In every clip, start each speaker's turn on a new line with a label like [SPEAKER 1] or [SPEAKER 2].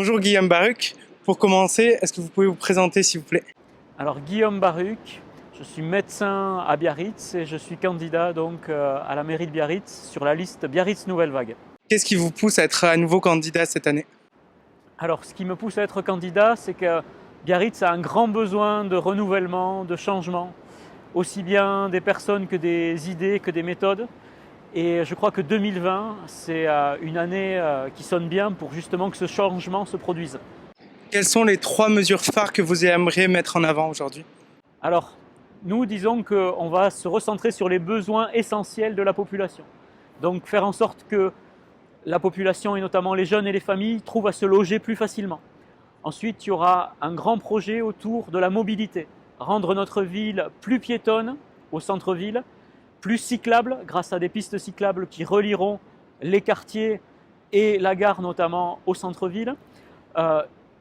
[SPEAKER 1] Bonjour Guillaume Baruc. Pour commencer, est-ce que vous pouvez vous présenter s'il vous plaît?
[SPEAKER 2] Alors Guillaume Baruc, je suis médecin à Biarritz et je suis candidat donc à la mairie de Biarritz sur la liste Biarritz Nouvelle Vague.
[SPEAKER 1] Qu'est-ce qui vous pousse à être à nouveau candidat cette année?
[SPEAKER 2] Alors ce qui me pousse à être candidat, c'est que Biarritz a un grand besoin de renouvellement, de changement, aussi bien des personnes que des idées, que des méthodes. Et je crois que 2020, c'est une année qui sonne bien pour justement que ce changement se produise.
[SPEAKER 1] Quelles sont les 3 mesures phares que vous aimeriez mettre en avant aujourd'hui?
[SPEAKER 2] Alors, nous disons qu'on va se recentrer sur les besoins essentiels de la population. Donc faire en sorte que la population, et notamment les jeunes et les familles, trouvent à se loger plus facilement. Ensuite, il y aura un grand projet autour de la mobilité. Rendre notre ville plus piétonne au centre-ville, plus cyclable grâce à des pistes cyclables qui relieront les quartiers et la gare notamment au centre-ville,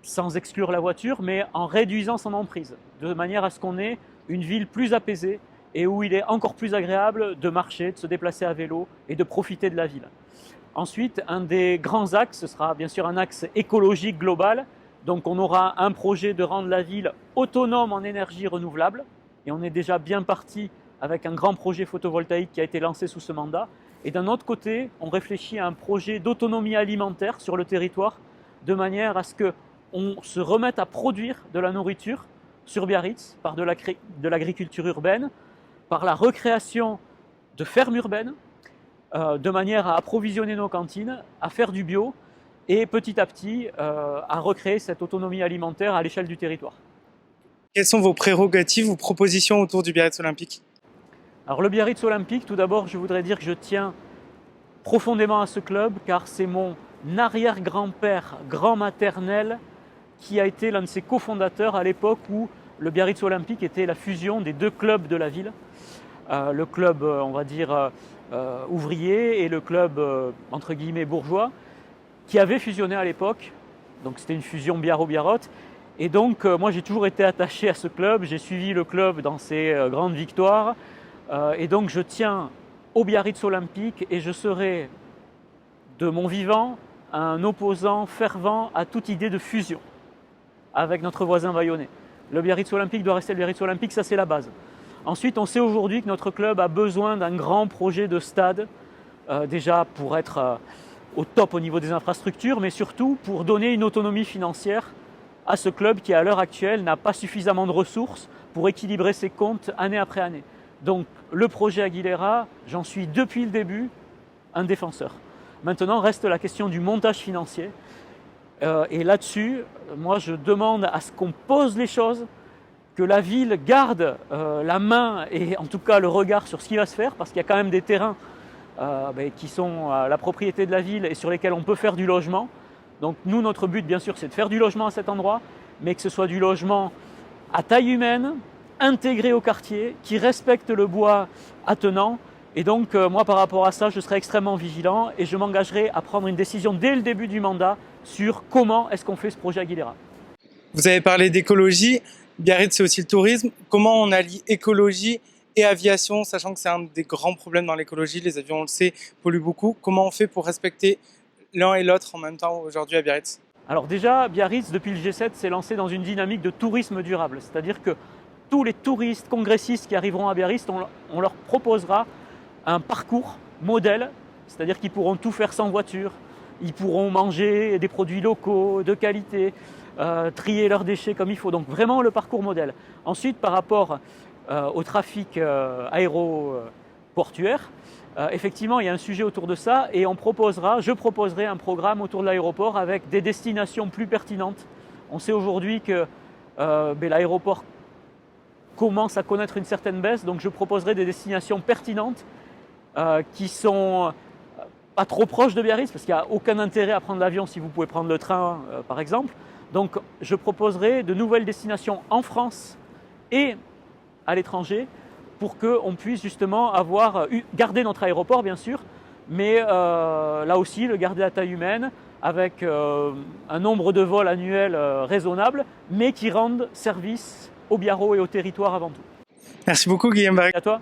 [SPEAKER 2] sans exclure la voiture, mais en réduisant son emprise, de manière à ce qu'on ait une ville plus apaisée et où il est encore plus agréable de marcher, de se déplacer à vélo et de profiter de la ville. Ensuite, un des grands axes, ce sera bien sûr un axe écologique global. Donc on aura un projet de rendre la ville autonome en énergie renouvelable, et on est déjà bien parti avec un grand projet photovoltaïque qui a été lancé sous ce mandat. Et d'un autre côté, on réfléchit à un projet d'autonomie alimentaire sur le territoire, de manière à ce qu'on se remette à produire de la nourriture sur Biarritz par de l'agriculture urbaine, par la recréation de fermes urbaines, de manière à approvisionner nos cantines, à faire du bio et petit à petit à recréer cette autonomie alimentaire à l'échelle du territoire.
[SPEAKER 1] Quelles sont vos prérogatives ou propositions autour du Biarritz Olympique?
[SPEAKER 2] Alors le Biarritz Olympique, tout d'abord, je voudrais dire que je tiens profondément à ce club car c'est mon arrière-grand-père grand maternel qui a été l'un de ses cofondateurs à l'époque où le Biarritz Olympique était la fusion des 2 clubs de la ville. Le club, on va dire, ouvrier et le club, entre guillemets, bourgeois, qui avait fusionné à l'époque. Donc c'était une fusion Biarro-Biarrotte. Et donc moi j'ai toujours été attaché à ce club, j'ai suivi le club dans ses grandes victoires. Et donc je tiens au Biarritz Olympique et je serai de mon vivant un opposant fervent à toute idée de fusion avec notre voisin bayonnais. Le Biarritz Olympique doit rester le Biarritz Olympique, ça c'est la base. Ensuite, on sait aujourd'hui que notre club a besoin d'un grand projet de stade, déjà pour être au top au niveau des infrastructures, mais surtout pour donner une autonomie financière à ce club qui, à l'heure actuelle, n'a pas suffisamment de ressources pour équilibrer ses comptes année après année. Donc, le projet Aguilera, j'en suis depuis le début un défenseur. Maintenant, reste la question du montage financier. Et là-dessus, moi, je demande à ce qu'on pose les choses, que la ville garde la main et en tout cas le regard sur ce qui va se faire, parce qu'il y a quand même des terrains qui sont la propriété de la ville et sur lesquels on peut faire du logement. Donc nous, notre but, bien sûr, c'est de faire du logement à cet endroit, mais que ce soit du logement à taille humaine, intégré au quartier, qui respecte le bois attenant. Et donc, moi, par rapport à ça, je serai extrêmement vigilant et je m'engagerai à prendre une décision dès le début du mandat sur comment est-ce qu'on fait ce projet Aguilera.
[SPEAKER 1] Vous avez parlé d'écologie. Biarritz, c'est aussi le tourisme. Comment on allie écologie et aviation, sachant que c'est un des grands problèmes dans l'écologie, les avions, on le sait, polluent beaucoup. Comment on fait pour respecter l'un et l'autre en même temps aujourd'hui à Biarritz?
[SPEAKER 2] Alors déjà, Biarritz, depuis le G7, s'est lancé dans une dynamique de tourisme durable. C'est-à-dire que tous les touristes congressistes qui arriveront à Biarritz, on leur proposera un parcours modèle, c'est-à-dire qu'ils pourront tout faire sans voiture, ils pourront manger des produits locaux, de qualité, trier leurs déchets comme il faut. Donc vraiment le parcours modèle. Ensuite, par rapport au trafic aéroportuaire, effectivement, il y a un sujet autour de ça et je proposerai un programme autour de l'aéroport avec des destinations plus pertinentes. On sait aujourd'hui que l'aéroport commence à connaître une certaine baisse, donc je proposerai des destinations pertinentes qui sont pas trop proches de Biarritz, parce qu'il n'y a aucun intérêt à prendre l'avion si vous pouvez prendre le train, par exemple. Donc je proposerai de nouvelles destinations en France et à l'étranger pour qu'on puisse justement garder notre aéroport, bien sûr, mais là aussi le garder à taille humaine, avec un nombre de vols annuels raisonnable, mais qui rendent service au Biarro et au territoire avant tout.
[SPEAKER 1] Merci beaucoup Guillaume Baruc.
[SPEAKER 2] À toi.